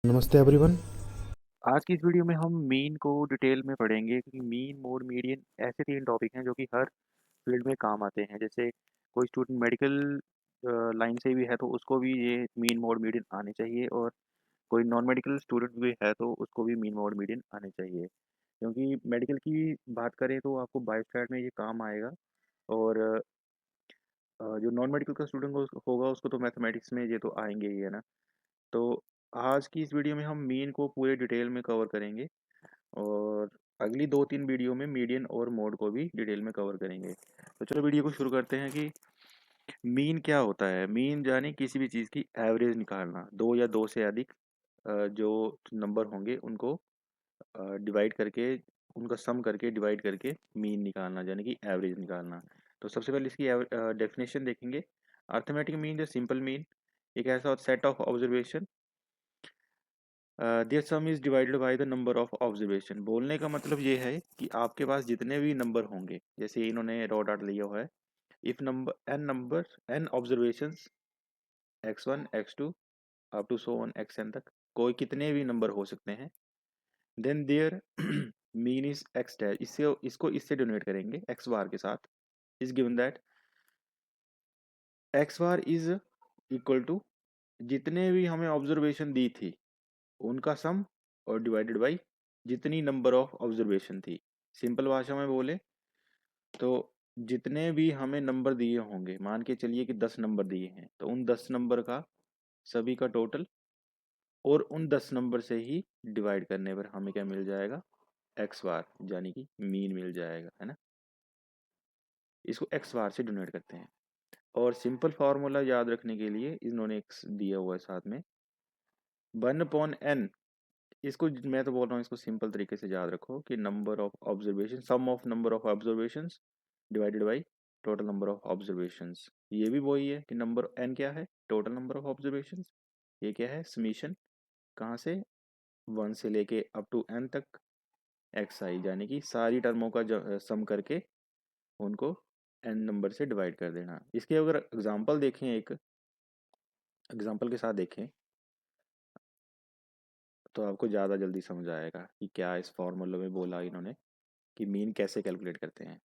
नमस्ते एवरीवन। आज की इस वीडियो में हम मीन को डिटेल में पढ़ेंगे क्योंकि मीन मोड मीडियन ऐसे तीन टॉपिक हैं जो कि हर फील्ड में काम आते हैं। जैसे कोई स्टूडेंट मेडिकल लाइन से भी है तो उसको भी ये मीन मोड मीडियन आने चाहिए, और कोई नॉन मेडिकल स्टूडेंट भी है तो उसको भी मीन मोड मीडियन आने चाहिए। क्योंकि मेडिकल की बात करें तो आपको बायोस्टैट में ये काम आएगा, और जो नॉन मेडिकल का स्टूडेंट होगा उसको तो मैथमेटिक्स में ये तो आएंगे ही, है ना। तो आज की इस वीडियो में हम मीन को पूरे डिटेल में कवर करेंगे, और अगली 2-3 वीडियो में मीडियन और मोड को भी डिटेल में कवर करेंगे। तो चलो वीडियो को शुरू करते हैं कि मीन क्या होता है। मीन यानी किसी भी चीज़ की एवरेज निकालना, दो या दो से अधिक जो नंबर होंगे उनको डिवाइड करके, उनका सम करके डिवाइड करके मीन निकालना, यानी कि एवरेज निकालना। तो सबसे पहले इसकी डेफिनेशन देखेंगे। अर्थमेटिक मीन या सिंपल मीन एक ऐसा set of observation their sum is divided by the number of observation. बोलने का मतलब ये है कि आपके पास जितने भी नंबर होंगे, जैसे इन्होंने रॉ डाट लिया हुआ है, if number N observations x1 x2 up to so on xn तक, कोई कितने भी नंबर हो सकते हैं, then their mean is x dash. इससे इसको इससे डिनोट करेंगे x बार के साथ। Is given that x bar is equal to जितने भी हमें ऑब्जर्वेशन दी थी उनका सम, और डिवाइडेड बाई जितनी नंबर ऑफ ऑब्जर्वेशन थी। सिंपल भाषा में बोले तो जितने भी हमें नंबर दिए होंगे, मान के चलिए कि 10 नंबर दिए हैं, तो उन 10 नंबर का सभी का टोटल, और उन 10 नंबर से ही डिवाइड करने पर हमें क्या मिल जाएगा, एक्स बार, यानी कि मीन मिल जाएगा, है ना। इसको एक्स बार से डिनोट करते हैं। और सिंपल फार्मूला याद रखने के लिए इन्होंने एक्स दिया हुआ है साथ में, 1/n। इसको मैं तो बोल रहा हूँ, इसको सिंपल तरीके से याद रखो कि number of observation, sum of number of observations divided by total number of observations. ये भी वही है कि नंबर एन क्या है, टोटल नंबर ऑफ ऑब्जर्वेशंस। ये क्या है, समीशन, कहाँ से, 1 से लेके अप टू एन तक एक्स आई, यानी कि सारी टर्मों का सम करके उनको एन नंबर से डिवाइड कर देना। इसके अगर एग्जांपल देखें, एक एग्जांपल के साथ देखें तो आपको ज़्यादा जल्दी समझ आएगा कि क्या इस फॉर्मूले में बोला इन्होंने कि मीन कैसे कैलकुलेट करते हैं।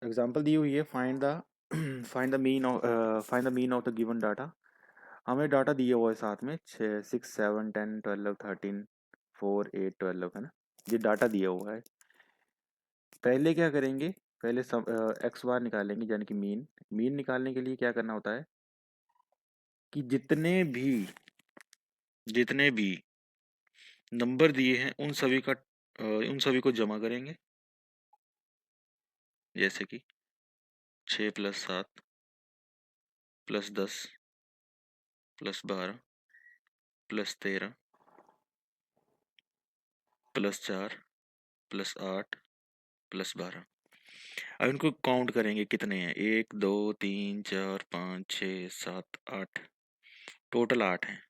एग्जांपल दी हुई है, find the find the mean of the given data. हमें डाटा दिया हुआ है साथ में 6 6 7 10 12 13 4 8 12, है ना। ये डाटा दिया हुआ है। पहले क्या करेंगे, पहले एक्स बार निकालेंगे, यानी कि मीन। मीन निकालने के लिए क्या करना होता है कि जितने भी नंबर दिए हैं उन सभी को जमा करेंगे। जैसे कि 6 + 7 + 10 + 12 + 13 + 4 + 8 + 12। अब इनको काउंट करेंगे कितने हैं, 1 2 3 4 5 6 7 8, टोटल 8 हैं।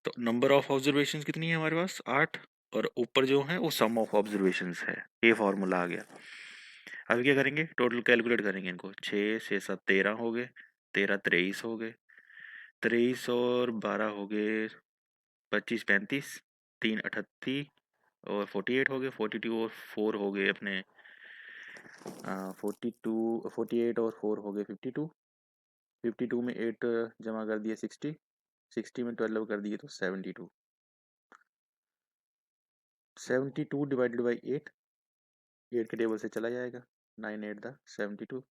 तो नंबर ऑफ ऑब्जर्वेशंस कितनी है हमारे पास, 8, और ऊपर जो है वो सम ऑफ ऑब्जर्वेशंस है। ये फॉर्मूला आ गया। अब क्या करेंगे, टोटल कैलकुलेट करेंगे इनको। 6 6 7 13 हो गए, 13 23 हो गए, 23 और 12 हो गए 25 35, 3 38, और 48 हो गए, 42 और 4 हो गए अपने 48 और 4 हो गए 52, 52 में 8 जमा कर दिए 60, 60 में 12 कर दिए तो 72, 72 डिवाइडेड बाई 8, 8 के टेबल से चला जाएगा, 9 8 द 72।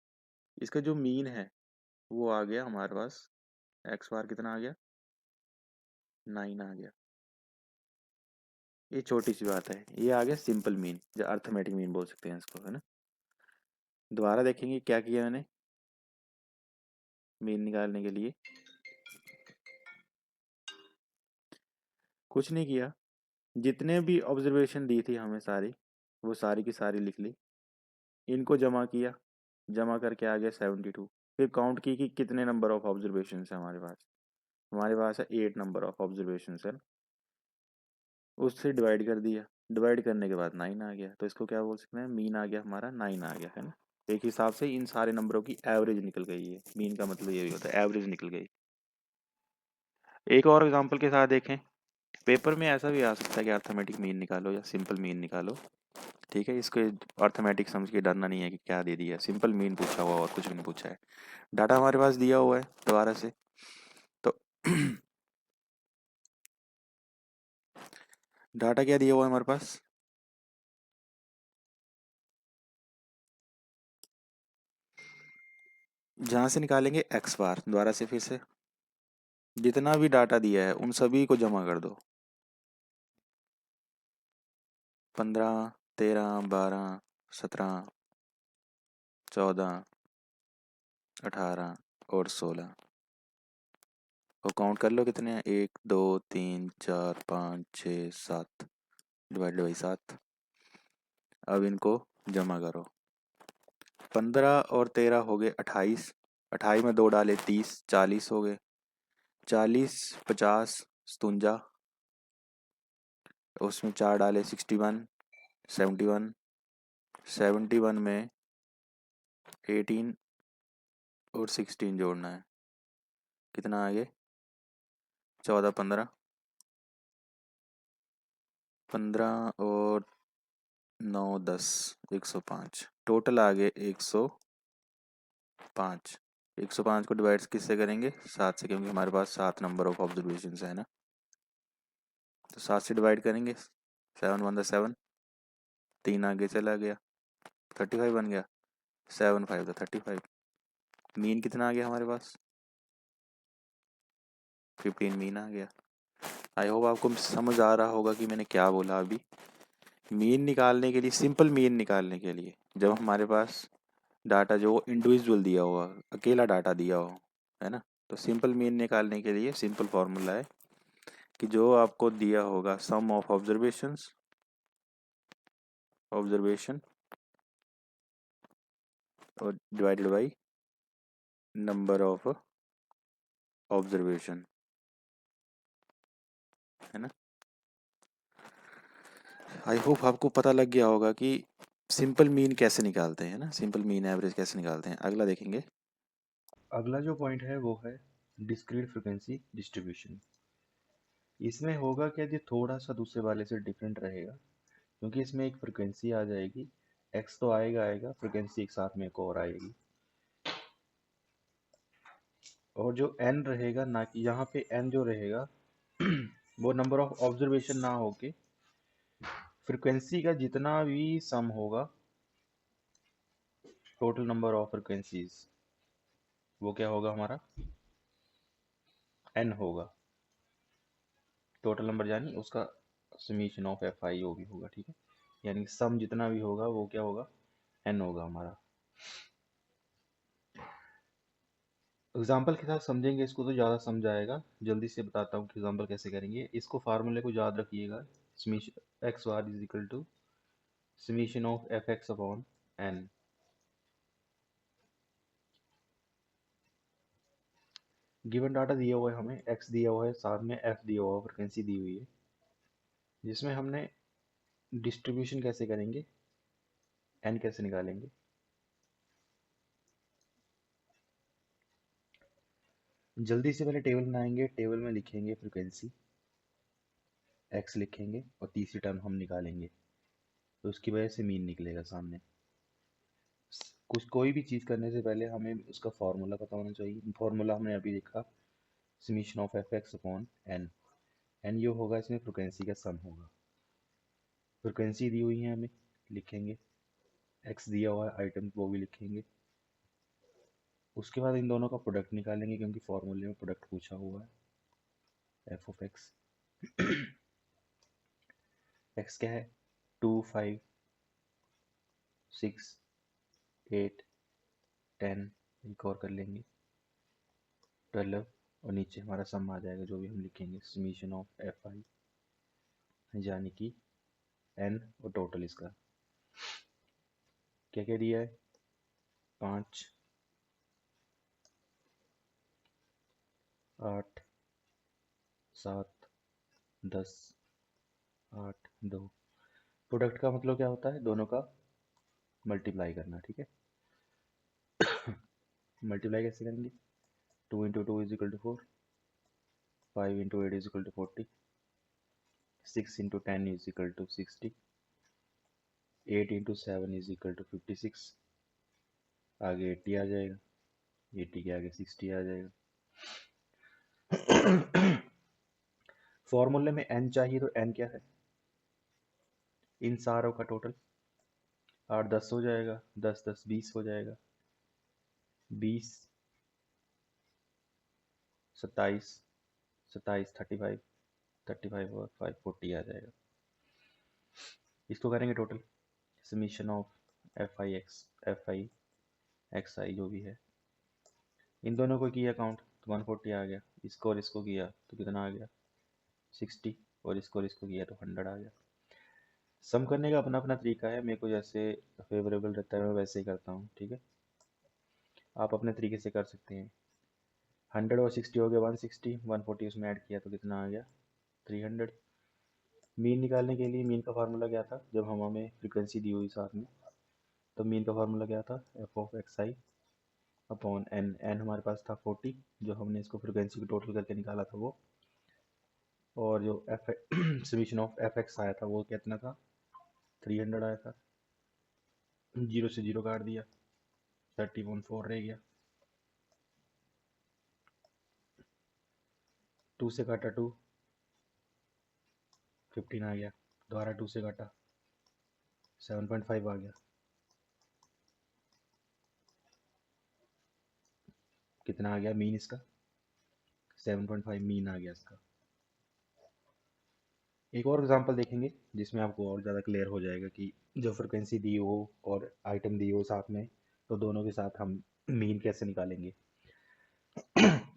इसका जो मीन है वो आ गया हमारे पास, एक्स बार कितना आ गया, 9 आ गया। ये छोटी सी बात है, ये आ गया सिंपल मीन, जो अर्थमेटिक मीन बोल सकते हैं इसको, है ना। दोबारा देखेंगे क्या किया मैंने मीन निकालने के लिए। कुछ नहीं किया, जितने भी ऑब्जर्वेशन दी थी हमें सारी, वो सारी की सारी लिख ली, इनको जमा किया, जमा करके आ गया 72। फिर काउंट की कि कितने नंबर ऑफ ऑब्जर्वेशन है हमारे पास। हमारे पास है 8 नंबर ऑफ ऑब्जर्वेशन है, उससे डिवाइड कर दिया, डिवाइड करने के बाद 9 आ गया। तो इसको क्या बोल सकते हैं, मीन आ गया हमारा, 9 आ गया, है ना। एक हिसाब से इन सारे नंबरों की एवरेज निकल गई है। मीन का मतलब ये भी होता है, एवरेज निकल गई। एक और एग्जांपल के साथ देखें। पेपर में ऐसा भी आ सकता है कि अर्थमेटिक मीन निकालो या सिंपल मीन निकालो। ठीक है, इसको अर्थमेटिक समझ के डरना नहीं है कि क्या दे दिया है, सिंपल मीन पूछा हुआ और कुछ भी नहीं पूछा है। डाटा हमारे पास दिया हुआ है दोबारा से, तो डाटा क्या दिया हुआ है हमारे पास, जहां से निकालेंगे एक्स बार, दोबारा से फिर से जितना भी डाटा दिया है उन सभी को जमा कर दो। 15, 13, 12, 17, 14, 18 और 16, और काउंट कर लो कितने हैं, 1 2 3 4 5 6 7, डिवाइडेड बाई 7। अब इनको जमा करो। 15 और 13 हो गए 28, 28 में 2 डाले 30, 40 हो गए। 40, 50, 57, उसमें 4 डाले 61, 71, 71 में 18 और 16 जोड़ना है, कितना आगे, 14, 15, 15 और 9 10, 105, टोटल आ गए 105। 105 को डिवाइड किससे करेंगे, 7 से, क्योंकि हमारे पास 7 नंबर ऑफ ऑब्जर्वेशन है ना, तो 7 से डिवाइड करेंगे। 7 1 7, 3 आगे चला गया, 35 बन गया। 7 5 35, मीन कितना आ गया हमारे पास, 15 मीन आ गया। आई होप आपको समझ आ रहा होगा कि मैंने क्या बोला अभी। मीन निकालने के लिए, सिंपल मीन निकालने के लिए, जब हमारे पास डाटा जो इंडिविजुअल दिया हुआ, अकेला डाटा दिया हो, है ना, तो सिंपल मीन निकालने के लिए सिंपल फॉर्मूला है कि जो आपको दिया होगा सम ऑफ ऑब्जर्वेशन और divided by number of observation, है ना। आई होप आपको पता लग गया होगा कि सिंपल मीन कैसे निकालते हैं ना, सिंपल मीन एवरेज कैसे निकालते हैं। अगला देखेंगे। अगला जो पॉइंट है वो है डिस्क्रीट फ्रिक्वेंसी डिस्ट्रीब्यूशन। इसमें होगा क्या, ये थोड़ा सा दूसरे वाले से डिफरेंट रहेगा, क्योंकि इसमें एक फ्रिक्वेंसी आ जाएगी, एक्स तो आएगा आएगा, फ्रिक्वेंसी एक साथ में एक और आएगी, और जो एन रहेगा, ना कि यहाँ पे एन जो रहेगा वो नंबर ऑफ ऑब्जर्वेशन ना होके फ्रिक्वेंसी का जितना भी सम होगा, टोटल नंबर ऑफ फ्रिक्वेंसीज, वो क्या होगा हमारा, एन होगा। टोटल नंबर यानी उसका समीशन ऑफ एफ आई ओ भी होगा, ठीक है। यानी सम जितना भी होगा वो क्या होगा, एन होगा हमारा। एग्जाम्पल के साथ समझेंगे इसको तो ज़्यादा समझ आएगा। जल्दी से बताता हूँ कि एग्जाम्पल कैसे करेंगे। इसको फार्मूले को याद रखिएगा, X bar is equal to summation of F x upon N. Given data दिया हुआ है हमें, एक्स दिया हुआ है, साथ में एफ दिया हुआ है, फ्रिक्वेंसी दी हुई है, जिसमें हमने डिस्ट्रीब्यूशन कैसे करेंगे, एन कैसे निकालेंगे। जल्दी से पहले टेबल बनाएंगे, टेबल में लिखेंगे फ्रिक्वेंसी, एक्स लिखेंगे और तीसरी टर्म हम निकालेंगे, तो उसकी वजह से मीन निकलेगा सामने। कुछ कोई भी चीज़ करने से पहले हमें उसका फार्मूला पता होना चाहिए। फार्मूला हमने अभी देखा, summation of F x upon n. N यो होगा, इसमें फ्रिक्वेंसी का सम होगा, फ्रिक्वेंसी दी हुई है हमें, लिखेंगे, एक्स दिया हुआ है आइटम, वो भी लिखेंगे। उसके बाद इन दोनों का प्रोडक्ट निकालेंगे, क्योंकि फार्मूले में प्रोडक्ट पूछा हुआ है, एफ ऑफ एक्स। एक्स क्या है, 2 5 6 8 10, एक और कर लेंगे 12, और नीचे हमारा सम आ जाएगा जो भी हम लिखेंगे, समीशन ऑफ एफ आई, यानी कि एन और टोटल इसका क्या क्या दिया है, 5 8 7 10 8 2। प्रोडक्ट का मतलब क्या होता है, दोनों का मल्टीप्लाई करना, ठीक है। मल्टीप्लाई कैसे करेंगे, 2 into two is equal to 4, 5 into 8 is equal to 40, 6 into 10 is equal to 60, 8 into 7 is equal to 56, आगे 80 आ जाएगा, 80 के आगे 60 आ जाएगा। फॉर्मूले में n चाहिए, तो n क्या है? इन सारों का टोटल 8 10 हो जाएगा, 10 10 20 हो जाएगा, 20 27 27 35 35 और 5 40 आ जाएगा। इसको करेंगे total, summation of f i x i जो भी है, इन दोनों को किया काउंट तो 140 आ गया, इसको और इसको किया तो कितना आ गया 60, और इसको किया तो 100 आ गया। सम करने का अपना अपना तरीका है, मेरे को जैसे फेवरेबल रहता है मैं वैसे ही करता हूँ, ठीक है। आप अपने तरीके से कर सकते हैं। 100 और 60 हो गया 160, 140 उसमें ऐड किया तो कितना आ गया 300। मीन निकालने के लिए मीन का फार्मूला क्या था, जब हमें फ्रीक्वेंसी दी हुई साथ में, तो मीन का फार्मूला क्या था, f of x i upon n. N हमारे पास था 40, जो हमने इसको फ्रीक्वेंसी को टोटल करके निकाला था वो, और जो F summation of F x आया था वो कितना था 300 आया था। जीरो से जीरो काट दिया, 30.4 रह गया, 2 से काटा 2 15 आ गया, दोबारा 2 से काटा 7.5 आ गया, कितना आ गया मीन इसका 7.5 मीन आ गया इसका। एक और एग्जांपल देखेंगे जिसमें आपको और ज़्यादा क्लियर हो जाएगा कि जो फ्रिक्वेंसी दी हो और आइटम दी हो साथ में, तो दोनों के साथ हम मीन कैसे निकालेंगे।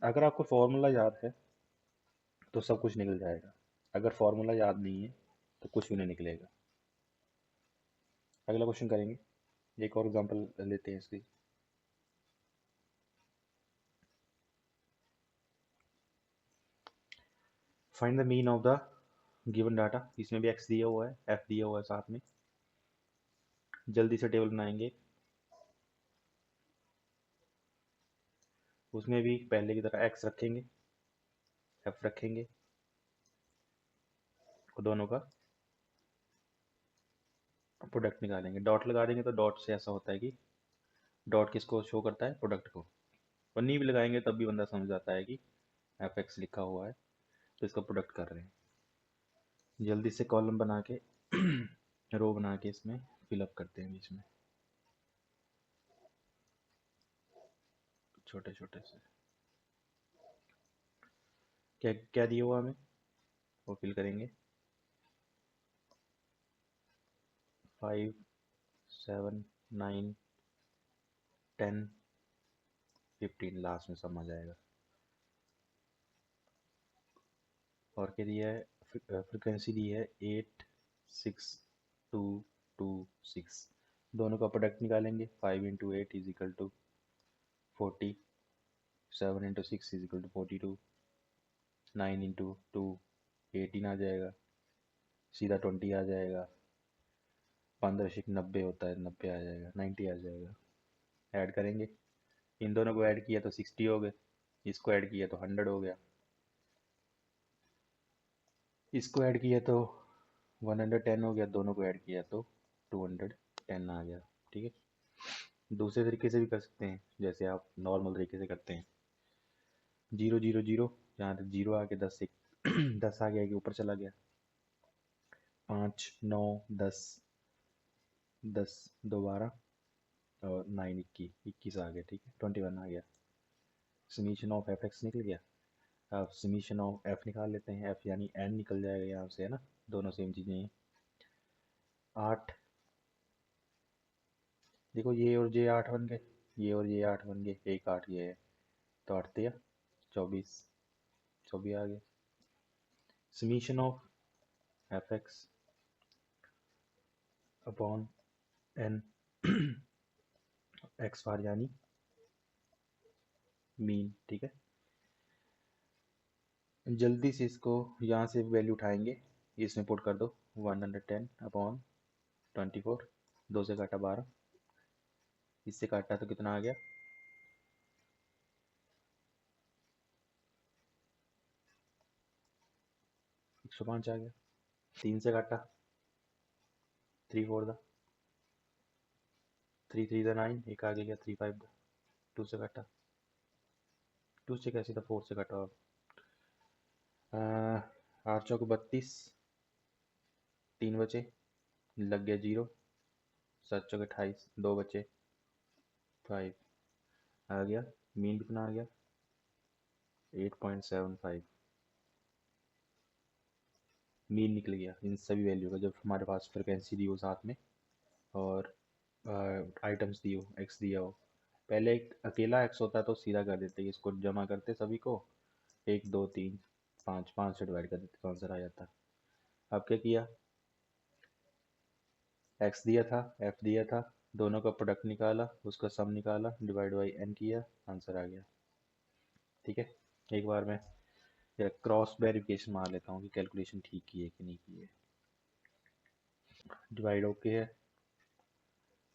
अगर आपको फॉर्मूला याद है तो सब कुछ निकल जाएगा, अगर फॉर्मूला याद नहीं है तो कुछ भी नहीं निकलेगा। अगला क्वेश्चन करेंगे, एक और एग्जांपल लेते हैं इसकी। Find the mean of the given data, इसमें भी एक्स दिया हुआ है, एफ दिया हुआ है साथ में। जल्दी से टेबल बनाएंगे, उसमें भी पहले की तरह एक्स रखेंगे, एफ रखेंगे, और दोनों का प्रोडक्ट निकालेंगे। डॉट लगा देंगे तो डॉट से ऐसा होता है कि डॉट किसको शो करता है, प्रोडक्ट को। और नी भी लगाएंगे तब भी बंदा समझ जाता है कि एफ एक्स लिखा हुआ है तो इसका प्रोडक्ट कर रहे हैं। जल्दी से कॉलम बना के रो बना के इसमें फिलअप करते हैं बीच में छोटे छोटे से। क्या क्या दिया हुआ हमें वो फिल करेंगे, 5 7 9 10 15 लास्ट में समझ आएगा। और क्या दिया है, फ्रिक्वेंसी दी है 8 6 2 2 6। दोनों का प्रोडक्ट निकालेंगे, 5 into 8 is equal to 40, 7 into 6 is equal to 42, 9 into 2 18 आ जाएगा, सीधा 20 आ जाएगा, 15 शिक 90 होता है, 90 आ जाएगा, 90 आ जाएगा। ऐड करेंगे, इन दोनों को ऐड किया तो 60 हो गए, इसको ऐड किया तो 100 हो गया, इसको ऐड किया तो 110 हो गया, दोनों को ऐड किया तो 210 आ गया। ठीक है, दूसरे तरीके से भी कर सकते हैं जैसे आप नॉर्मल तरीके से करते हैं। 0 0 0, जहाँ तक 0 आ गया 10 से 10 आ गया कि ऊपर चला गया, 5 9 10 10 2 12 और 9 21 आ गया। ठीक है, 21 आ गया। समीशन ऑफ एफ एक्स निकल गया। अब समीशन ऑफ एफ निकाल लेते हैं, एफ यानी एन निकल जाएगा यहाँ से, है ना, दोनों सेम चीज़ें हैं। 8, देखो ये और ये 8 बन गए, ये और ये 8 बन गए, एक 8 ये है, तो 8 दिया 24, 24 आ गया। Summation of F x upon n x bar यानी मीन। ठीक है, जल्दी से इसको यहाँ से वैल्यू उठाएंगे, इसमें पुट कर दो 110 अपॉन 24, 2 से काटा 12, इससे काटा तो कितना आ गया 105 आ गया, 3 से काटा, 3 4 दा, 3 3 दा 9, एक आगे गया 3 5 दा, 2 से काटा, 2 से कैसे था 4 से काटा। 8 चौक 32, 3 बचे, लग गया 0, 7 चौक 28, 2 बचे 5 आ गया। मीन कितना आ गया 8.75 मीन निकल गया इन सभी वैल्यू का, जब हमारे पास फ्रिक्वेंसी दी हो साथ में और आइटम्स दी हो, एक्स दिया हो। पहले एक अकेला एक्स होता है तो सीधा कर देते, इसको जमा करते सभी को, 1 2 3 5, 5 से डिवाइड कर देते तो आंसर आ जाता। अब क्या किया, एक्स दिया था, एफ दिया था, दोनों का प्रोडक्ट निकाला, उसका सम निकाला, डिवाइड बाई एन किया, आंसर आ गया। ठीक है, एक बार मैं क्रॉस वेरिफिकेशन मार लेता हूँ कि कैलकुलेशन ठीक की है कि नहीं की है। डिवाइड ओके है,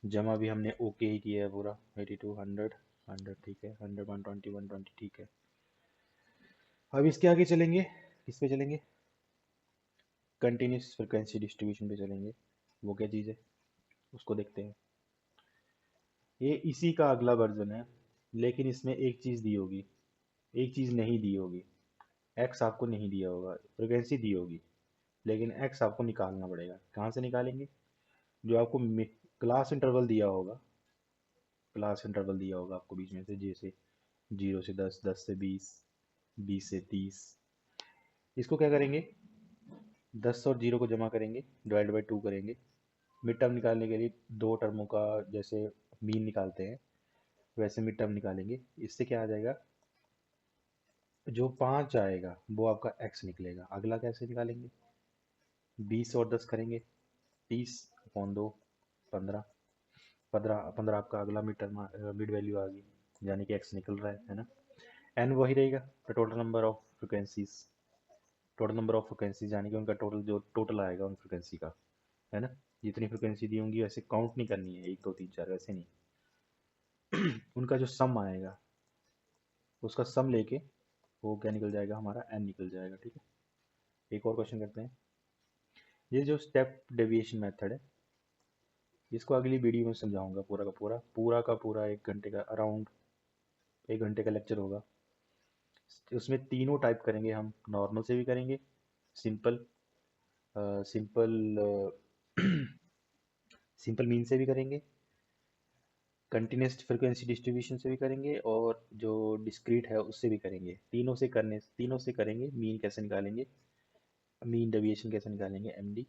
जमा भी हमने ओके ही किया है पूरा, 82 100 100 ठीक है, 100 120 120 ठीक है। अब इसके आगे चलेंगे, किस पे चलेंगे, कंटिन्यूस फ्रिक्वेंसी डिस्ट्रीब्यूशन पे चलेंगे। वो क्या चीज़ है उसको देखते हैं। ये इसी का अगला वर्जन है, लेकिन इसमें एक चीज़ दी होगी, एक चीज़ नहीं दी होगी। एक्स आपको नहीं दिया होगा, फ्रिक्वेंसी दी होगी, लेकिन एक्स आपको निकालना पड़ेगा। कहाँ से निकालेंगे, जो आपको क्लास इंटरवल दिया होगा, क्लास इंटरवल दिया होगा आपको बीच में से, जैसे 0 से 10, 10 से 20, 20 से 30। इसको क्या करेंगे, 10 और 0 को जमा करेंगे, डिवाइड बाई 2 करेंगे। मिड टर्म निकालने के लिए दो टर्मों का जैसे मीन निकालते हैं वैसे मिड टर्म निकालेंगे। इससे क्या आ जाएगा, जो 5 आएगा वो आपका एक्स निकलेगा। अगला कैसे निकालेंगे, 20 और 10 करेंगे, 30/2 15, 15 आपका अगला मिड टर्म, मिड वैल्यू आ गई, यानी कि एक्स निकल रहा है ना। एन वही रहेगा, the total number of frequencies, total number of frequencies यानी कि उनका टोटल, जो टोटल आएगा उन फ्रिक्वेंसी का, है ना। जितनी फ्रिक्वेंसी दी होंगी वैसे काउंट नहीं करनी है, 1 2 3 4 वैसे नहीं, उनका जो सम आएगा उसका सम लेके वो क्या निकल जाएगा, हमारा एन निकल जाएगा। ठीक है, एक और क्वेश्चन करते हैं। ये जो स्टेप डेविएशन मेथड है, इसको अगली वीडियो में समझाऊंगा, पूरा का पूरा 1 घंटे का, अराउंड 1 घंटे का लेक्चर होगा। उसमें तीनों टाइप करेंगे हम, नॉर्मल से भी करेंगे, सिंपल सिंपल सिंपल मीन से भी करेंगे, कंटिन्यूस फ्रिक्वेंसी डिस्ट्रीब्यूशन से भी करेंगे, और जो डिस्क्रीट है उससे भी करेंगे। तीनों से करेंगे। मीन कैसे निकालेंगे, मीन डेविएशन कैसे निकालेंगे, एमडी,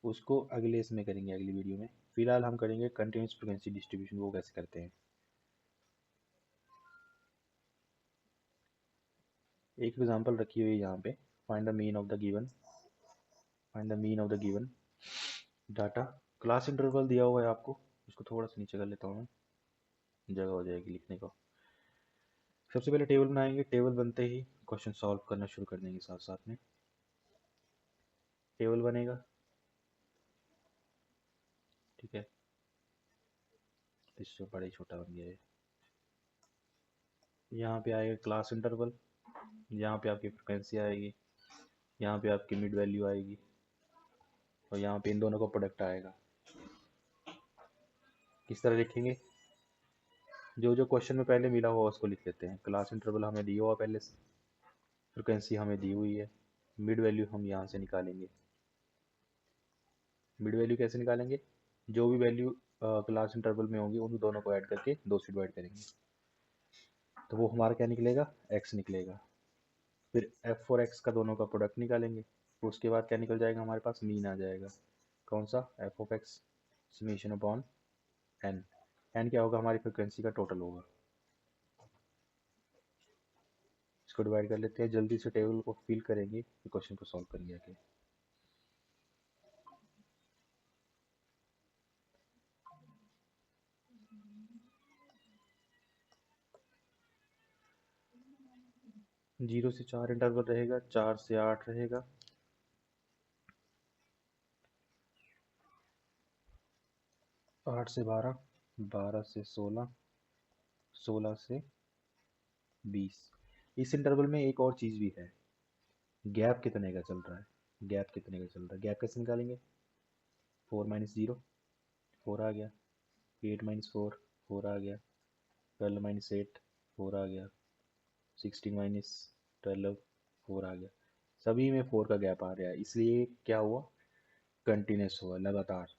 उसको अगले इसमें करेंगे, अगली वीडियो में। फिलहाल हम करेंगे कंटिन्यूस फ्रिक्वेंसी डिस्ट्रीब्यूशन, वो कैसे करते हैं। एक एग्जांपल रखी हुई है यहाँ पे, find the mean of the given, find the mean of the given data. Class interval दिया हुआ है आपको, इसको थोड़ा सा नीचे कर लेता हूँ मैं, जगह हो जाएगी लिखने को। सबसे पहले टेबल बनाएंगे, टेबल बनते ही क्वेश्चन सॉल्व करना शुरू कर देंगे साथ साथ में। टेबल बनेगा, ठीक है, इससे बड़ा ही छोटा बन गया है। यहाँ पे आएगा क्लास इंटरवल, यहाँ पे आपकी फ्रिक्वेंसी आएगी, यहाँ पे आपकी मिड वैल्यू आएगी, और यहाँ पे इन दोनों का प्रोडक्ट आएगा। किस तरह लिखेंगे, जो जो क्वेश्चन में पहले मिला हुआ उसको लिख लेते हैं। क्लास इंटरवल हमें दिया हुआ पहले से, फ्रिक्वेंसी हमें दी हुई है, मिड वैल्यू हम यहाँ से निकालेंगे। मिड वैल्यू कैसे निकालेंगे, जो भी वैल्यू क्लास इंटरवल में होंगी उन दोनों को ऐड करके 2 से डिवाइड करेंगे, तो वो हमारा क्या निकलेगा, एक्स निकलेगा। फिर एफ और एक्स का दोनों का प्रोडक्ट निकालेंगे, उसके बाद क्या निकल जाएगा, हमारे पास मीन आ जाएगा। कौन सा, f of x summation upon n, n क्या होगा, हमारी फ्रिक्वेंसी का टोटल होगा। इसको डिवाइड कर लेते हैं, जल्दी से टेबल को फिल करेंगे, फिर क्वेश्चन को सॉल्व करेंगे आगे। जीरो से 4 इंटरवल रहेगा, 4 से 8 रहेगा, 8 से 12, 12 से 16, 16 से 20। इस इंटरवल में एक और चीज़ भी है, गैप कितने का चल रहा है। गैप कितने का चल रहा है, गैप कैसे निकालेंगे, 4 माइनस 0 4 आ गया, 8 माइनस 4 4 आ गया, 12 माइनस 8 4 आ गया, 16 माइनस 12 4 आ गया। सभी में 4 का गैप आ रहा है, इसलिए क्या हुआ, कंटिन्यूस हुआ लगातार।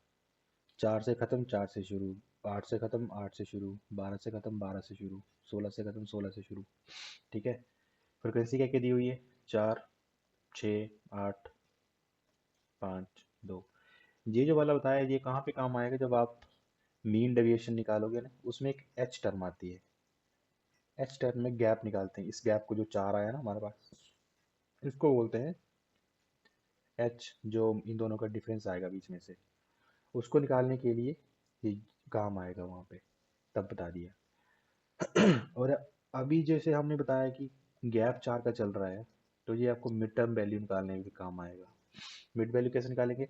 4 से ख़त्म 4 से शुरू, 8 से ख़त्म 8 से शुरू, 12 से ख़त्म 12 से शुरू, 16 से ख़त्म 16 से शुरू। ठीक है, फ्रिक्वेंसी क्या क्या दी हुई है, 4 6 8 5 2। ये जो वाला बताया ये कहाँ पे काम आएगा, जब आप मीन डेविएशन निकालोगे ना, उसमें एक एच टर्म आती है, एच टर्म में गैप निकालते हैं, इस गैप को जो 4 आया ना हमारे पास, इसको बोलते हैं एच, जो इन दोनों का डिफरेंस आएगा बीच में से, उसको निकालने के लिए ये काम आएगा वहाँ पे, तब बता दिया। और अभी जैसे हमने बताया कि गैप 4 का चल रहा है, तो ये आपको मिड टर्म वैल्यू निकालने में भी काम आएगा। मिड वैल्यू कैसे निकालेंगे,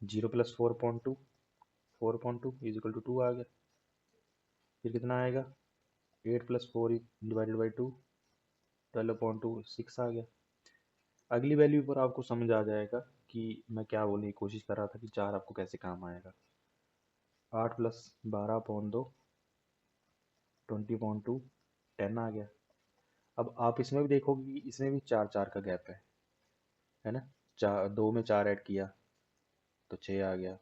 0 प्लस 4.2, 4.2 इज इक्वल टू 2 आ गया, फिर कितना आएगा, 8 प्लस 4 डिवाइडेड बाई 2, 12.2 6 आ गया। अगली वैल्यू पर आपको समझ आ जाएगा कि मैं क्या बोलने की कोशिश कर रहा था कि 4 आपको कैसे काम आएगा। 8 प्लस 12.2 20.2 10 आ गया। अब आप इसमें भी देखोगे कि इसमें भी 4 4 का गैप है ना, 4 2 में 4 ऐड किया तो 6 आ गया,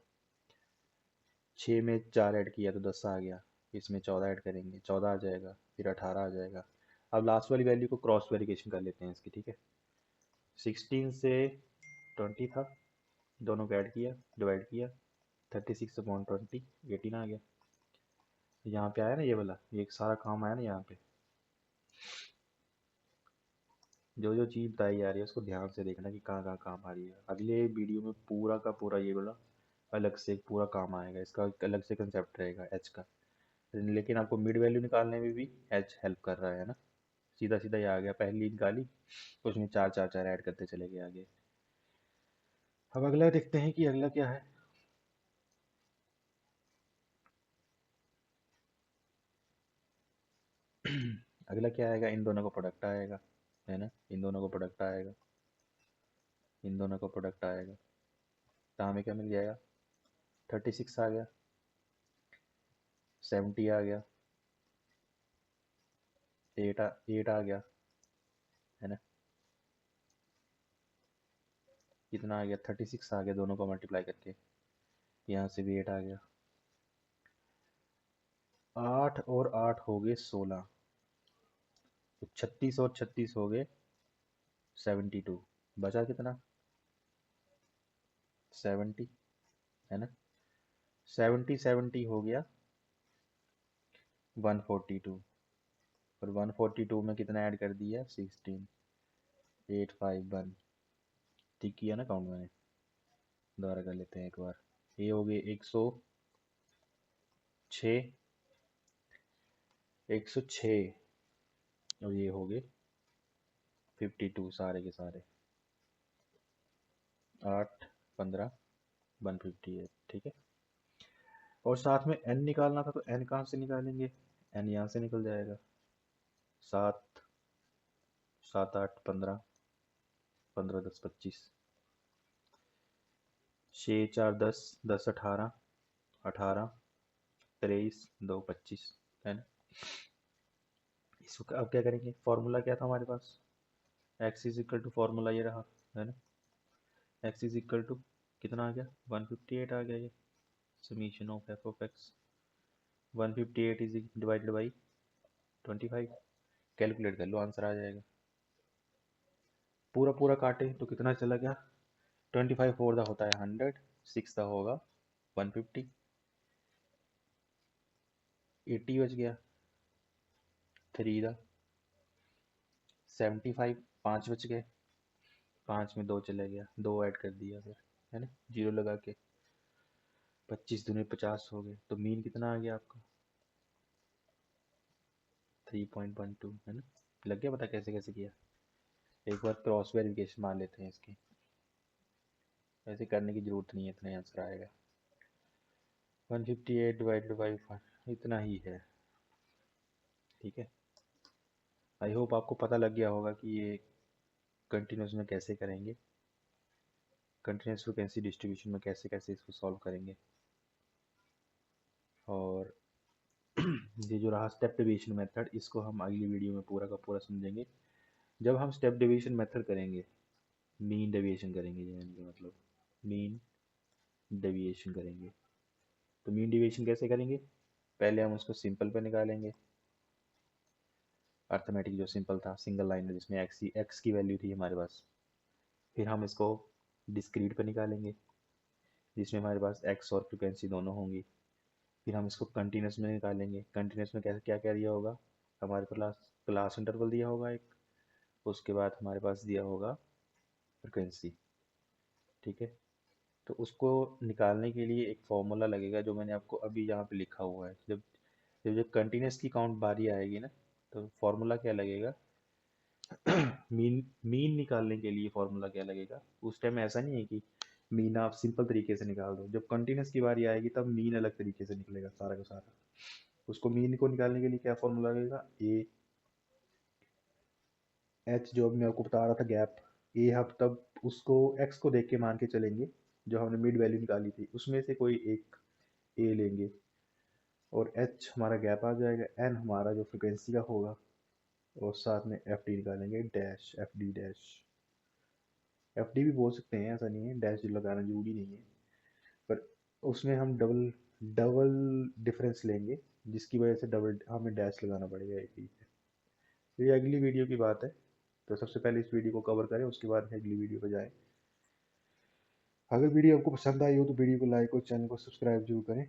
6 में 4 ऐड किया तो 10 आ गया, इसमें 14 ऐड करेंगे 14 आ जाएगा, फिर 18 आ जाएगा। अब लास्ट वाली वैल्यू को क्रॉस वेरिफिकेशन कर लेते हैं इसकी, ठीक है। 16 से 20 था, दोनों को ऐड किया डिवाइड किया, 36/20 18 आ गया। यहाँ पे आया ना ये वाला, ये एक सारा काम आया ना यहाँ पे। जो जो चीज़ बताई जा रही है उसको ध्यान से देखना कि कहाँ कहाँ काम आ रही है। अगले वीडियो में पूरा का पूरा ये वाला अलग से पूरा काम आएगा, इसका एक अलग से कंसेप्ट रहेगा एच का। लेकिन आपको मिड वैल्यू निकालने में भी एच हेल्प कर रहा है ना, सीधा सीधा ये आ गया, पहली निकाली उसमें 4 4 4 ऐड करते चले गए आगे। अब अगला देखते हैं कि अगला क्या है। अगला क्या आएगा, इन दोनों का प्रोडक्ट आएगा, है ना, इन दोनों का प्रोडक्ट आएगा, इन दोनों का प्रोडक्ट आएगा, तो हमें क्या मिल जाएगा, 36 आ गया, 70 आ गया, 8 आ गया, है ना, कितना आ गया, 36 आ गया दोनों को मल्टीप्लाई करके, यहाँ से भी 8 आ गया, 8 और 8 हो गए 16, तो 36 और 36 हो गए 72, बचा कितना, 70, है ना, 70 70 हो गया 142, और 142 में कितना ऐड कर दिया, 16, 851, ठीक किया ना काउंट मैंने, दोबारा कर लेते हैं एक बार। ये हो गए 106, 106, और ये हो गए 52 सारे के सारे, 8 15 158, ठीक है। और साथ में n निकालना था, तो n कहाँ से निकालेंगे, n यहाँ से निकल जाएगा, 7 7 8 15 15 10 25, 6 4 10 10 18 18 23 2 25, है ना। इसको अब क्या करेंगे, फॉर्मूला क्या था हमारे पास, x is equal to, formula ये रहा, है ना, x इज इक्वल टू कितना आ गया, 158 आ गया, ये summation of F of x, 158 is divided by 25, calculate कर लो आंसर आ जाएगा। पूरा पूरा काटे तो कितना चला गया, 25 फोर दा होता है 100, 6 दा होगा 150, 80 बच गया, 3 दा 75, 5 बच गए, 5 में 2 चले गया, 2 ऐड कर दिया फिर, है ना, जीरो लगा के, 25 दूनी 50 हो गए, तो मीन कितना आ गया आपका, 3.12, है ना। लग गया पता कैसे कैसे किया, एक बार क्रॉस वेरिफिकेशन मान लेते हैं इसकी, ऐसे करने की जरूरत नहीं है, इतना आंसर आएगा, 158 डिवाइडेड बाई 5 इतना ही है, ठीक है। आई होप आपको पता लग गया होगा कि ये कंटिन्यूस में कैसे करेंगे, कंटिन्यूस फ्रिक्वेंसी डिस्ट्रीब्यूशन में कैसे कैसे इसको सॉल्व करेंगे, और ये जो रहा स्टेप डेविएशन मेथड, इसको हम अगली वीडियो में पूरा का पूरा समझेंगे। जब हम स्टेप डेविएशन मेथड करेंगे, मीन डेविएशन करेंगे, यानी कि मतलब मीन डेविएशन करेंगे, तो मीन डेविएशन कैसे करेंगे, पहले हम उसको सिंपल पे निकालेंगे, अर्थमेटिक जो सिंपल था सिंगल लाइन में जिसमें एक्स की वैल्यू थी हमारे पास, फिर हम इसको डिस्क्रीट पे निकालेंगे जिसमें हमारे पास एक्स और फ्रिक्वेंसी दोनों होंगी, फिर हम इसको कंटिन्यूस में निकालेंगे, कंटिन्यूस में कैसे क्या क्या दिया होगा, हमारे पास क्लास इंटरवल दिया होगा एक, उसके बाद हमारे पास दिया होगा फ्रिक्वेंसी, ठीक है। तो उसको निकालने के लिए एक फॉर्मूला लगेगा जो मैंने आपको अभी यहाँ पे लिखा हुआ है। जब जब जब कंटिन्यूस की काउंट बारी आएगी ना, तो फॉर्मूला क्या लगेगा, मीन मीन निकालने के लिए फॉर्मूला क्या लगेगा, उस टाइम ऐसा नहीं है कि मीन आप सिंपल तरीके से निकाल दो, जब कंटिन्यूस की बारी आएगी तब मीन अलग तरीके से निकलेगा सारा का सारा। उसको मीन को निकालने के लिए क्या फॉर्मूला लगेगा, ए एच जो मैं आपको बता रहा था गैप, ए हम तब उसको एक्स को देख के मान के चलेंगे, जो हमने मिड वैल्यू निकाली थी उसमें से कोई एक ए लेंगे, और एच हमारा गैप आ जाएगा, एन हमारा जो फ्रिक्वेंसी का होगा, और साथ में एफ डी निकालेंगे, dash F D dash, F D भी बोल सकते हैं, ऐसा नहीं है डैश लगाना जरूरी नहीं है, पर उसमें हम डबल डबल डिफरेंस लेंगे जिसकी वजह से डबल हमें डैश लगाना पड़ेगा एक ही पे। तो ये अगली वीडियो की बात है, तो सबसे पहले इस वीडियो को कवर करें, उसके बाद अगली वीडियो पर जाएं। अगर वीडियो आपको पसंद आई हो तो वीडियो को लाइक और चैनल को सब्सक्राइब जरूर करें।